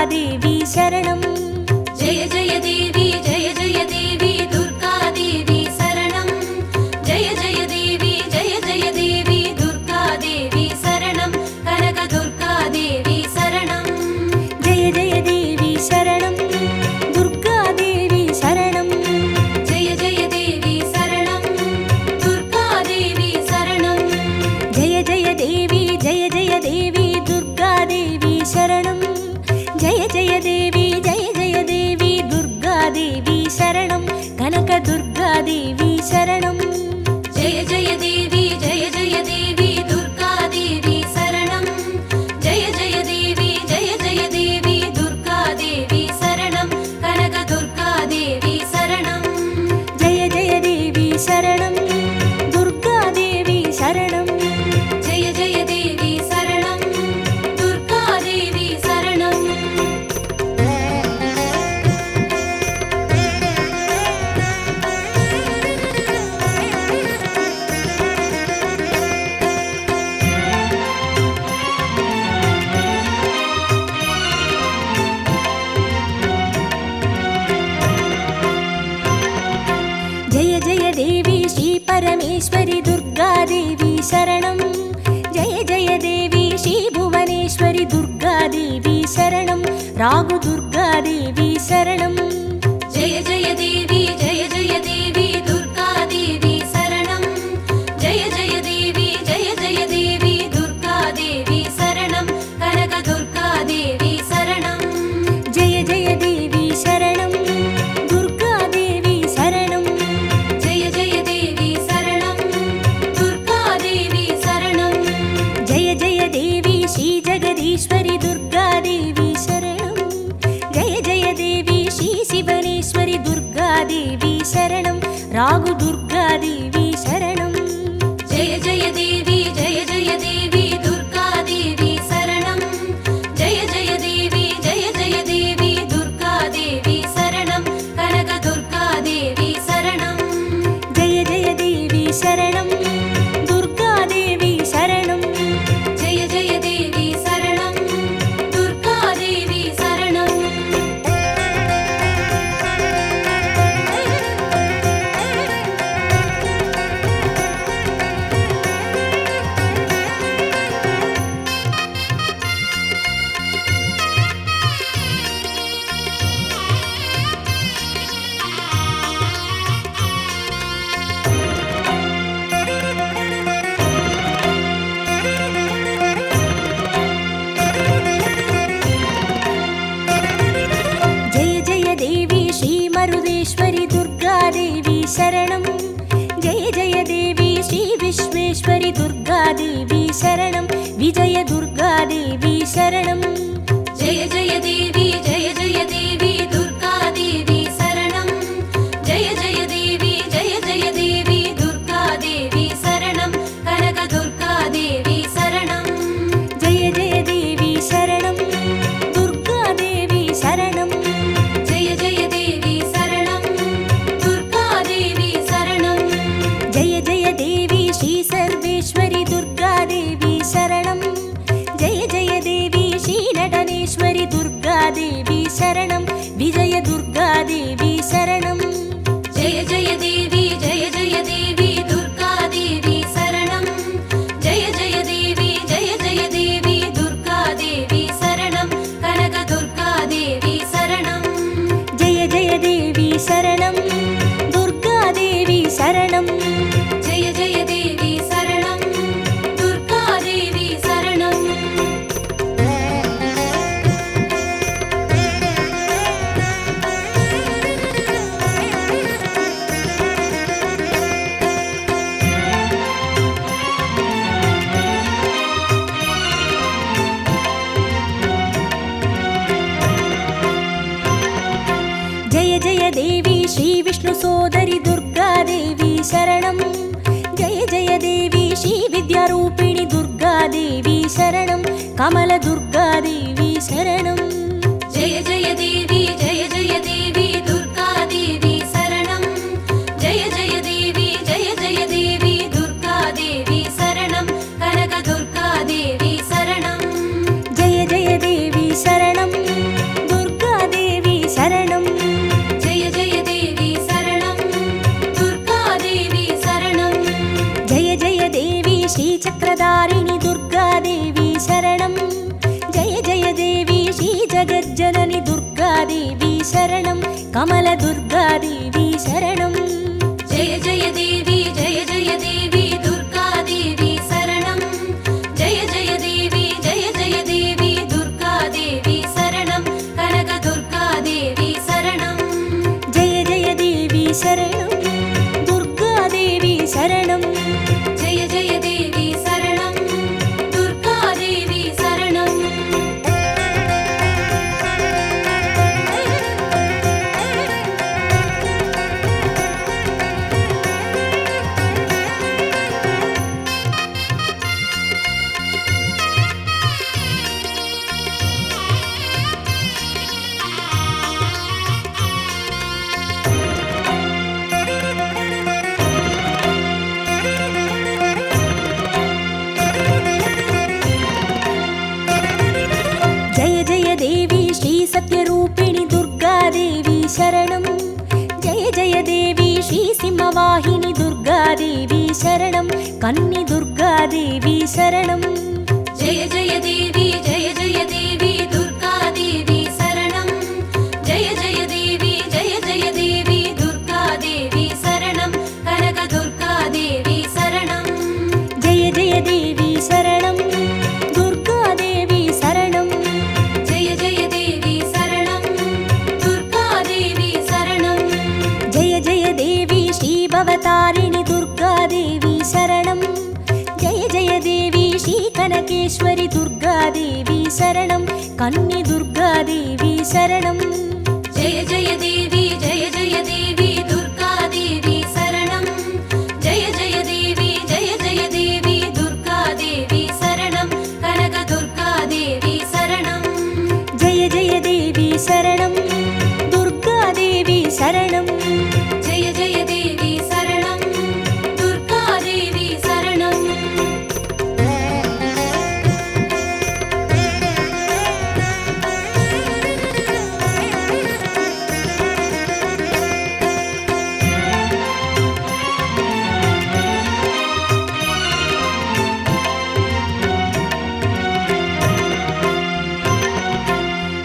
देवी शरणं जय जय देवी दुर्गा देवी शरणं जय जय देवी दुर्गा देवी शरणं कनक दुर्गा देवी शरणं जय जय देवी शरणं दुर्गा देवी शरणं जय जय देवी शरणं दुर्गा देवी शरणं जय जय देवी दुर्गा देवी शरणं जय जय देवी दुर्गा देवी शरणं कनक दुर्गा देवी शरणं जय जय देवी दुर्गा देवी शरणं जय जय देवी दुर्गा देवी शरणं कनक दुर्गा देवी शरणं जय जय देवी शरणं दुर्गा देवी शरणं जय जय देवी शरणं दुर्गा देवी शरणं जय जय देवी श्री परमेश्वरी दुर्गा देवी शरणं जय जय देवी श्री भुवनेश्वरी दुर्गा देवी शरणं रागु दुर्गा देवी शरणं जय जय देवी दुर्गा देवी शरणं जय जय देवी दुर्गा देवी शरणं कनक दुर्गा देवी शरणं जय जय देवी शरणं दुर्गा देवी शरणं जय जय देवी शरणं दुर्गा देवी शरणं जय जय देवी श्री जगदीश्वरी दुर्गा देवी शरणं जय जय देवी श्री शिवनेश्वरी दुर्गा देवी शरणं रागु दुर्गा देवी शरणं जय जय देवी दुर्गा देवी शरणं जय जय देवी दुर्गा देवी शरणं कनक दुर्गा देवी शरणं जय जय देवी शरणं दुर्गा देवी शरणं जय जय देवी शरणं दुर्गा देवी शरणं जय जय देवी श्री मरुदेश्वरी दुर्गा देवी शरणं जय जय देवी श्री विश्वेश्वरी दुर्गा देवी शरणं विजय दुर्गा देवी शरणं जय जय देवी दुर्गा देवी शरणं जय जय देवी दुर्गा देवी शरणं कनक दुर्गा देवी शरणं जय जय देवी शरणं दुर्गा देवी शरणं जय जय देवी शरणं दुर्गा देवी शरणं जय जय देवी श्री सर्वेश्वरी दुर्गा देवी शरणं जय जय देवी श्री नटनेश्वरी दुर्गा देवी शरणं विजय दुर्गा देवी शरणं जय जय देवी दुर्गा देवी शरणं जय जय देवी दुर्गा देवी शरणं कनक दुर्गा देवी शरणं जय जय देवी शरणं दुर्गा देवी शरणं जय जय देवी शरणं दुर्गा देवी शरणं जय जय देवी श्री विष्णु सोदरी दुर्गा देवी शरणं जय जय देवी श्री विद्यारूपिणी दुर्गा देवी शरणं कमल दुर्गा देवी शरणं जय जय देवी दुर्गा देवी शरणं जय जय देवी दुर्गा देवी शरणं कनक दुर्गा देवी शरणं जय जय देवी शरणं शरणं कमलदुर्गादेवी शरणं जय जय देवी जय जय देवी दुर्गा देवी शरणं जय जय देवी दुर्गा देवी शरणं कनक दुर्गा देवी शरणं जय जय देवी शरणं दुर्गादेवी शरणं जय जय देवी शरणं दुर्गा देवी शरणं जय जय देवी श्री सत्यरूपिणि दुर्गादेवी शरणं जय जय देवी श्री सिंहवाहिनी दुर्गादेवी शरणं कन्नि दुर्गादेवी शरणं जय जय देवी दुर्गा देवी शरणं जय जय देवी दुर्गा देवी शरणं कनक दुर्गा देवी शरणं जय जय देवी शरणं दुर्गादेवी शरणं जय जय देवी शरणं दुर्गा देवी शरणं जय जय देवी श्री भवतारिणि दुर्गादेवी शरणं जय जय देवी श्री कनकेश्वरि दुर्गादेवी शरणं कन्नि दुर्गादेवी शरणं जय जय देवी दुर्गा देवी शरणं जय जय देवी दुर्गा देवी शरणं कनक दुर्गा देवी शरणं जय जय देवी शरणं दुर्गादेवी शरणं जय जय देवी शरणं दुर्गा देवी शरणं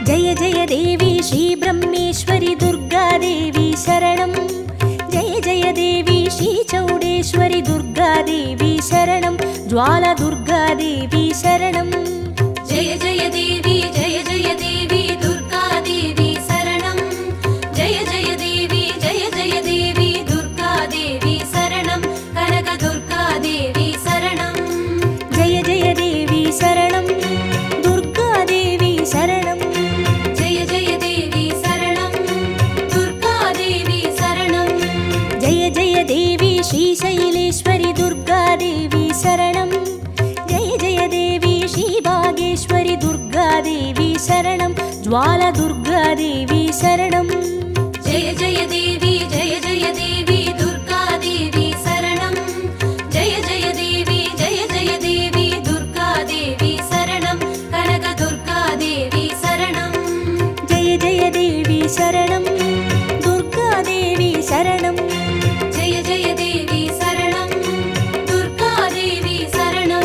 जय जय देवी श्री ब्रह्मेश्वरि दुर्गादेवी शरणं जय जय देवी श्री चौडेश्वरि दुर्गादेवी शरणं ज्वाला दुर्गादेवी शरणं जय जय देवी दुर्गा देवी शरणं जय जय देवी दुर्गा देवी शरणं कनक दुर्गा देवी शरणं जय जय देवी शरणं दुर्गादेवी शरणं जय जय देवी शरणं दुर्गा देवी शरणं जय जय देवी श्री शैलेश्वरि दुर्गादेवी शरणं जय जय देवी श्री भागेश्वरि दुर्गादेवी शरणं ज्वाला दुर्गादेवी शरणं जय जय देवी दुर्गा देवी शरणं जय जय देवी दुर्गा देवी शरणं कनक दुर्गा देवी शरणं जय जय देवी शरणं दुर्गादेवी शरणं जय जय देवी शरणं दुर्गा देवी शरणं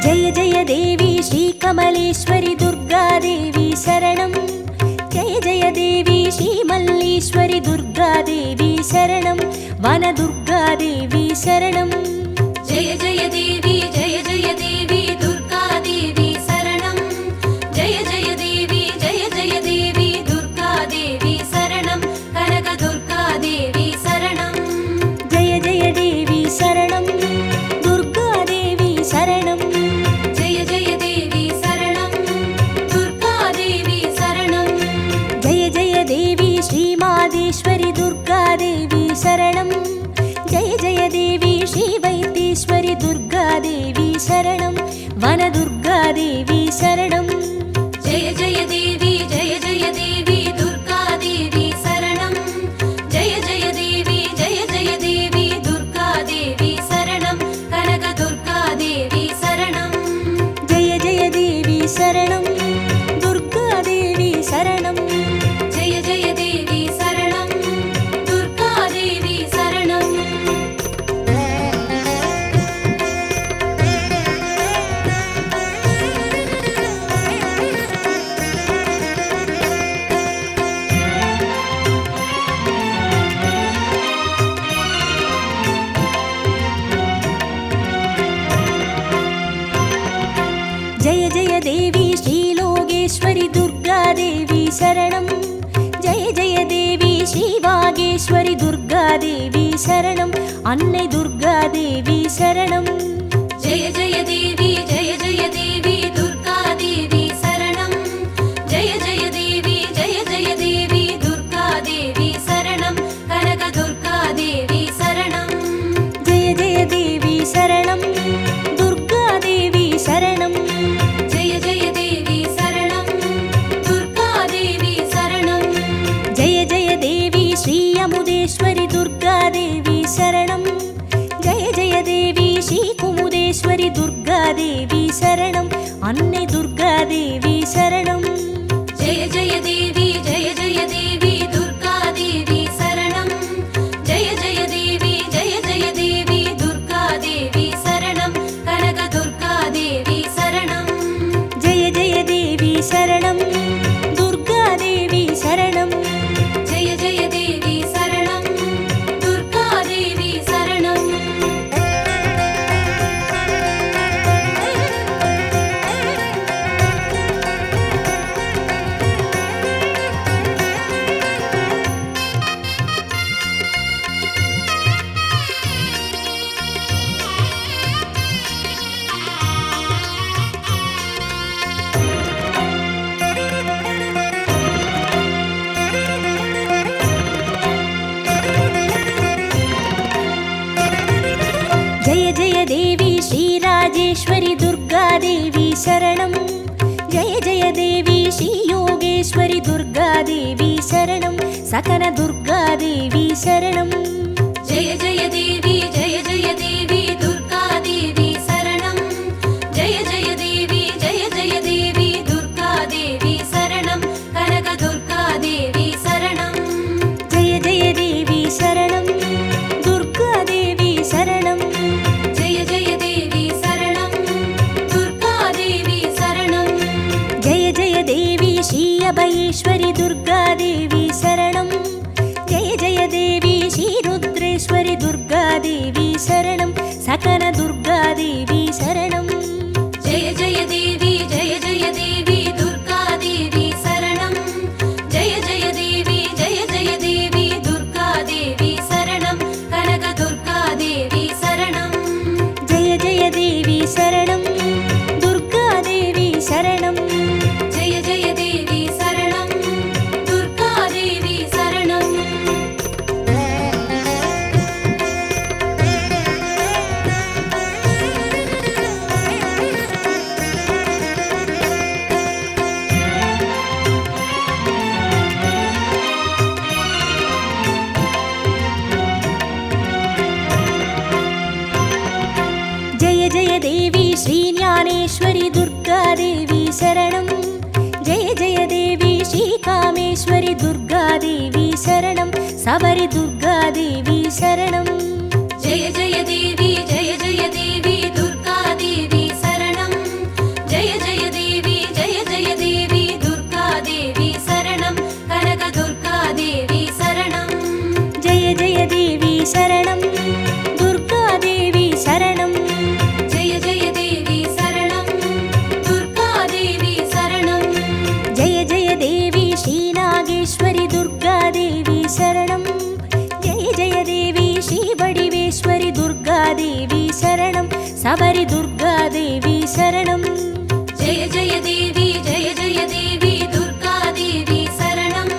जय जय देवी श्री कमलेश्वरि दुर्गादेवी शरणं जय जय देवी श्री मल्लीश्वरि दुर्गादेवी शरणं वनदुर्गादेवी शरणं जय जय देवी दुर्गा देवी शरणं जय जय देवी दुर्गा देवी शरणं कनक दुर्गा देवी शरणं जय जय देवी शरणं दुर्गादेवी शरणं जय जय देवी शरणं दुर्गा देवी शरणं जय जय देवी श्री मादेश्वरि दुर्गादेवी शरणं जय जय देवी श्री वैद्येश्वरि दुर्गादेवी शरणं वनदुर्गादेवी शरणं जय जय देवी दुर्गा சரணம். ஜெய ஜெய தேவி ஸ்ரீ வாகேஸ்வரி துர்கா தேவி சரணம். அன்னை துர்கா தேவி சரணம். ஜெய ஜெய தேவி ஜெய ஜெய தேவி துர்கா தேவி சரணம். ஜெய ஜெய தேவி ஜெய ஜெய தேவி துர்கா தேவி சரணம். கனக துர்கா தேவி சரணம். ஜெய ஜெய தேவி சரணம். துர்கா தேவி சரணம். ஜெய ஜெய தேவி சரணம். துர்கா தேவி சரணம். ஜெய ஜெய தேவி ஸ்ரீ அமுதேஸ்வரி துர்கா தேவி சரணம். ஜெய ஜெய தேவி ஸ்ரீ குமுதேஸ்வரி துர்கா தேவி சரணம். அன்னை துர்கா தேவி சரணம். ஜெய ஜெய தேவி ஜெய ஜெய தேவி துர்கா தேவி சரணம். ஜெய ஜெய தேவி ஜெய ஜெய தேவி துர்கா தேவி சரணம். கனக துர்கா தேவி சரணம். ஜெய ஜெய தேவி சரணம். துர்கா தேவி சரணம். ஜெய ஜெய தேவி சரணம். துர்கா தேவி சரணம். ஜெய ஜெய தேவி ஸ்ரீ ராஜேஸ்வரி துர்கா தேவி சரணம். ஜெய ஜெய தேவி ஸ்ரீ யோகேஸ்வரி துர்கா தேவி சரணம். சகன துர்கா தேவி சரணம். ஜெய ஜெய தேவி ஜெய ஜெய தேவி துர்கா தேவி சரணம். ஜெய ஜெய தேவி ஜெய ஜெய தேவி துர்கா தேவி சரணம். கனக துர்கா தேவி சரணம். ஜெய ஜெய தேவி சரணம். துர்கா தேவி சரணம். ஜெய ஜெய தேவி சரணம். துர்கா தேவி சரணம். ஜெய ஜெய தேவி ஸ்ரீ அபயேஸ்வரி துர்கா தேவி சரணம். ஜெய ஜெய தேவி ஸ்ரீ ருத்ரேஸ்வரி துர்கா தேவி சரணம். சகன துர்கா தேவி சரணம். ஜெய ஜெய தேவி ஜெய ஜெய தேவி துர்கா தேவி சரணம். ஜெய ஜெய தேவி ஜெய ஜெய தேவி துர்கா தேவி சரணம். கனக துர்கா தேவி சரணம். ஜெய ஜெய தேவி சரணம். துர்கா தேவி சரணம். ஜெய ஜெய தேவி சரணம். துர்கா தேவி சரணம். ஜெய ஜெய தேவி ஸ்ரீ ஞானேஸ்வரி துர்கா தேவி சரணம். ஜெய ஜெய தேவி ஸ்ரீ காமேஸ்வரி துர்கா தேவி சரணம். சபரி துர்கா தேவி சரணம். ஜெய ஜெய தேவி ஜெய ஜெய தேவி துர்கா தேவி சரணம். ஜெய ஜெய தேவி ஜெய ஜெய தேவி துர்கா தேவி சரணம். கனக துர்கா தேவி சரணம். ஜெய ஜெய தேவி சரணம். துர்கா தேவி சரணம். ஜெய ஜெய தேவி சரணம். துர்கா தேவி சரணம். ஜெய ஜெய தேவி ஸ்ரீ நாகேஸ்வரி துர்கா தேவி சரணம். ஜெய ஜெய தேவி ஸ்ரீ வடிவேஸ்வரி துர்கா தேவி சரணம். சபரி துர்கா தேவி சரணம். ஜெய ஜெய தேவி ஜெய ஜெய தேவி துர்கா தேவி சரணம்.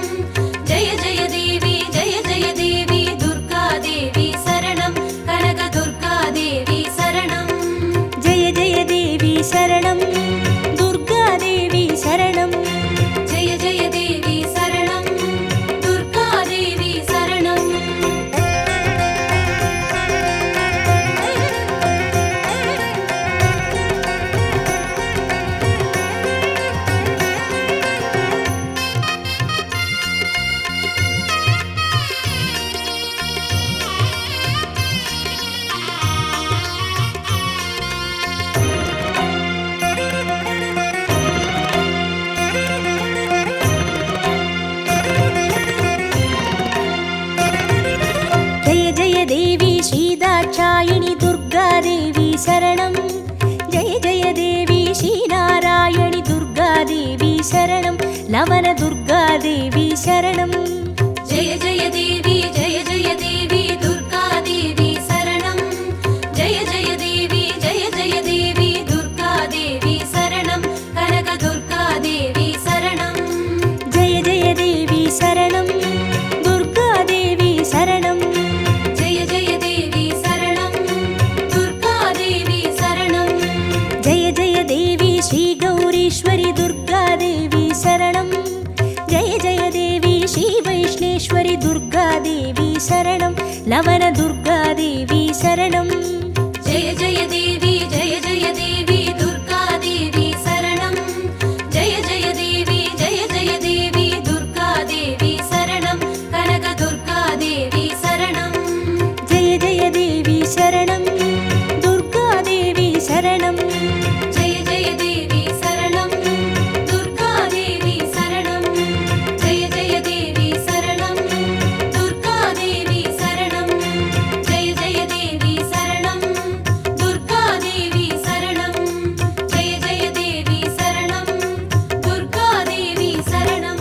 ஜெய ஜெய தேவி ஜெய ஜெய தேவி துர்கா தேவி சரணம். கனக துர்கா தேவி சரணம். ஜெய ஜெய தேவி சரணம். துர்கா தேவி சரணம். ஜெய ஜெய தேவி சரணம். துர்கா தேவி சரணம். தேவி ஸ்ரீ தாட்சாயினி துர்கா தேவி சரணம். ஜெய ஜெய தேவி ஸ்ரீ நாராயணி துர்கா தேவி शरणं लवनदुर्गादेवी शरणं जय जय देवी जय जय देवी दुर्गा देवी शरणं जय जय देवी दुर्गा देवी शरणं कनक दुर्गा देवी शरणं जय जय देवी शरणं दुर्गा देवी शरणं जय जय देवी शरणं दुर्गा देवी शरणं जय जय देवी श्री गौरीश्वरी दुर्गा देवी शरणं जय जय देवी श्री वैष्णेश्वरी दुर्गा देवी शरणं लवन दुर्गा देवी शरणं जय जय देवी दुर्गा देवी शरणं जय जय देवी दुर्गा देवी शरणं कनक दुर्गा देवी शरणं जय जय देवी शरणं दुर्गा देवी शरणं जय जय देवी शरणं दुर्गा देवी शरणं जय जय देवी शरणं दुर्गा देवी शरणं जय जय देवी शरणं दुर्गा देवी शरणं जय जय देवी शरणं दुर्गा देवी शरणं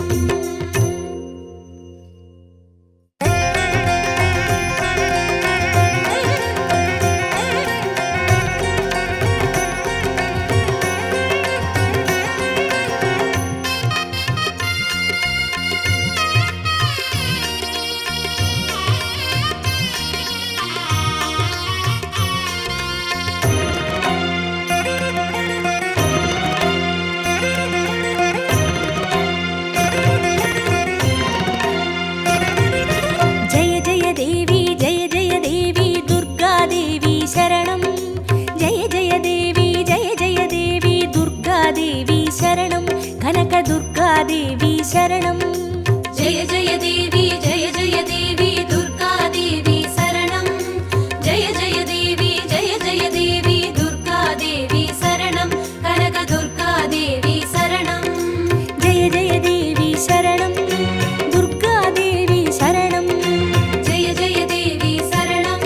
जय जय देवी दुर्गा देवी शरणं जय जय देवी दुर्गा देवी शरणं कनक दुर्गा देवी शरणं जय जय देवी दुर्गा देवी शरणं जय जय देवी दुर्गा देवी शरणं कनक दुर्गा देवी शरणं जय जय देवी शरणं दुर्गा देवी शरणं जय जय देवी शरणं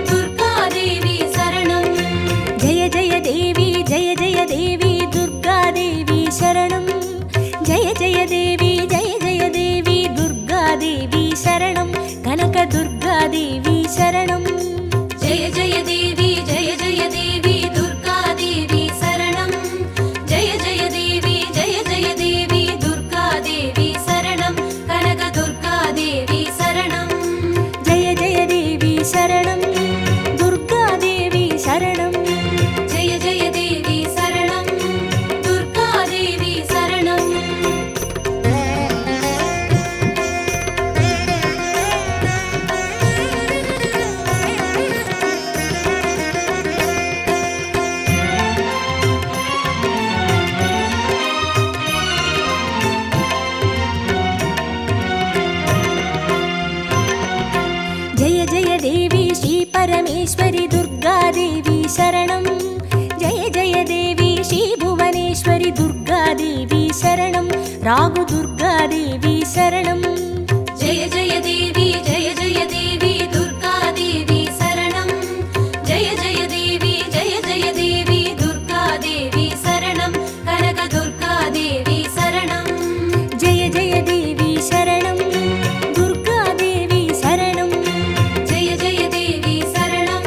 दुर्गा देवी शरणं जय जय देवी दुर्गा देवी शरणं जय जय देवी दुर्गा देवी शरणं कनक दुर्गा देवी शरणं जय जय देवी दुर्गा देवी शरणं जय जय देवी दुर्गा देवी शरणं कनक दुर्गा देवी शरणं जय जय देवी शरणं दुर्गा देवी शरणं जय जय देवी शरणं दुर्गा देवी शरणं जय जय देवी श्री परमेश्वरी दुर्गा देवी शरणं जय जय देवी श्री भुवनेश्वरी दुर्गा देवी शरणं रागु दुर्गा देवी शरणं जय जय देवी दुर्गा देवी शरणं जय जय देवी दुर्गा देवी शरणं कनक दुर्गा देवी शरणं जय जय देवी शरणं दुर्गा देवी शरणं जय जय देवी शरणं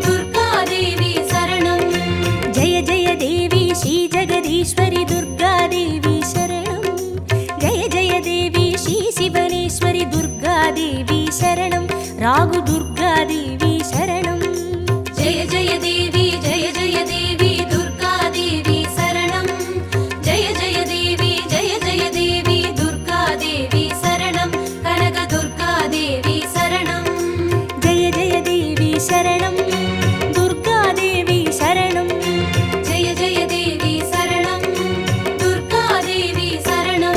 दुर्गा देवी शरणं जय जय देवी श्री जगदीश्वरी दुर्गा देवी शरणं जय जय देवी श्री शिवनेश्वरी दुर्गा देवी शरणं रागु दुर्गा देवी शरणं जय जय देवी दुर्गा देवी शरणं जय जय देवी दुर्गा देवी शरणं कनक दुर्गा देवी शरणं जय जय देवी शरणं दुर्गा देवी शरणं जय जय देवी शरणं दुर्गा देवी शरणं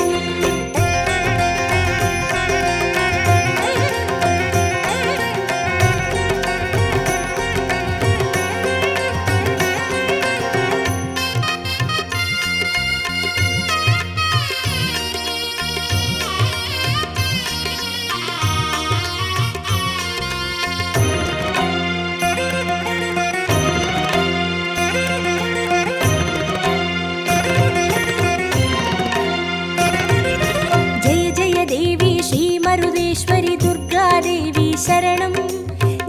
शरणं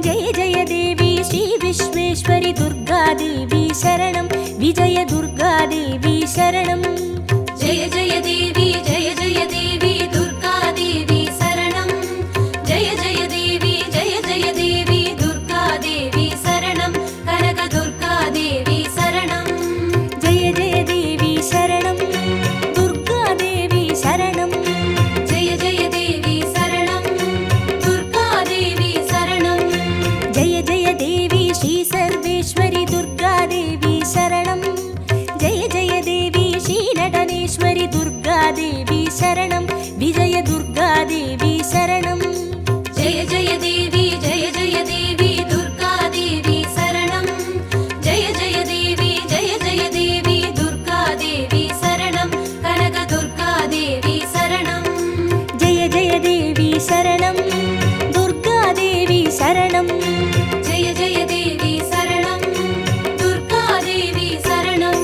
जय जय देवी श्री विश्वेश्वरि दुर्गा देवी शरणं विजय दुर्गा देवी शरणं जय जय देवी दुर्गा देवी शरणं जय जय देवी दुर्गा देवी शरणं कनक दुर्गा देवी शरणं जय जय देवी शरणं दुर्गा देवी शरणं जय जय देवी शरणं दुर्गा देवी शरणं जय जय देवी श्री सर्वेश्वरि दुर्गा देवी शरणं जय जय देवी श्री नटनेश्वरि दुर्गा देवी शरणं विजय दुर्गा देवी शरणं जय जय देवी दुर्गा देवी शरणं जय जय देवी दुर्गा देवी शरणं कनक दुर्गा देवी शरणं जय जय देवी शरणं दुर्गा देवी शरणं जय जय देवी शरणं दुर्गा देवी शरणं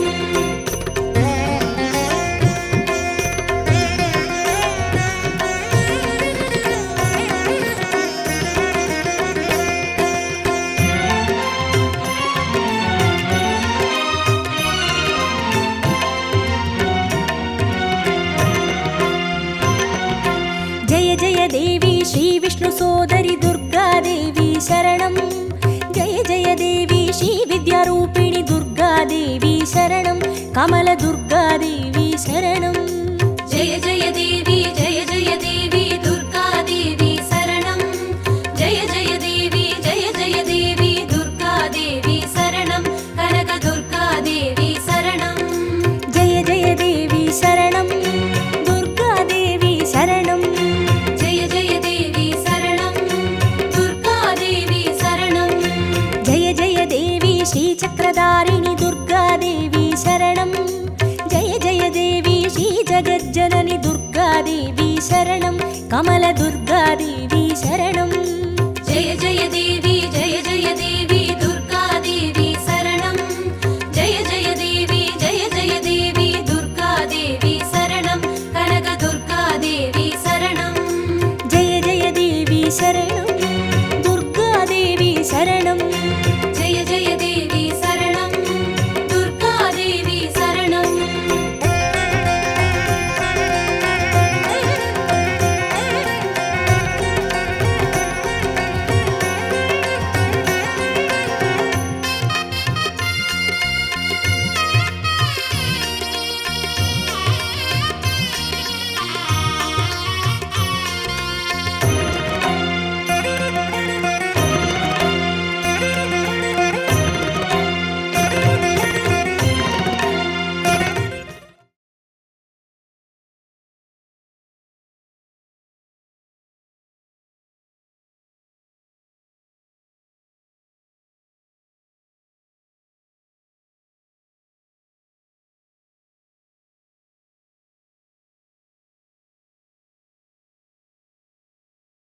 जय जय देवी श्री विष्णु सोदरि दुर्गा देवी शरणं जय जय देवी श्री विद्यारूपिणि दुर्गा देवी शरणं कमल दुर्गा देवी शरणं जय जय देवी दुर्गा देवी शरणं जय जय देवी दुर्गा देवी शरणं कनक दुर्गा देवी शरणं जय जय देवी शरणं दुर्गा देवी शरणं जय जय देवी शरणं दुर्गा देवी शरणं जय जय देवी श्रीचक्रधारिणि दुर्गा देवी शरणं जय जय देवी श्री जगज्जननि दुर्गा देवी शरणं कमल दुर्गा देवी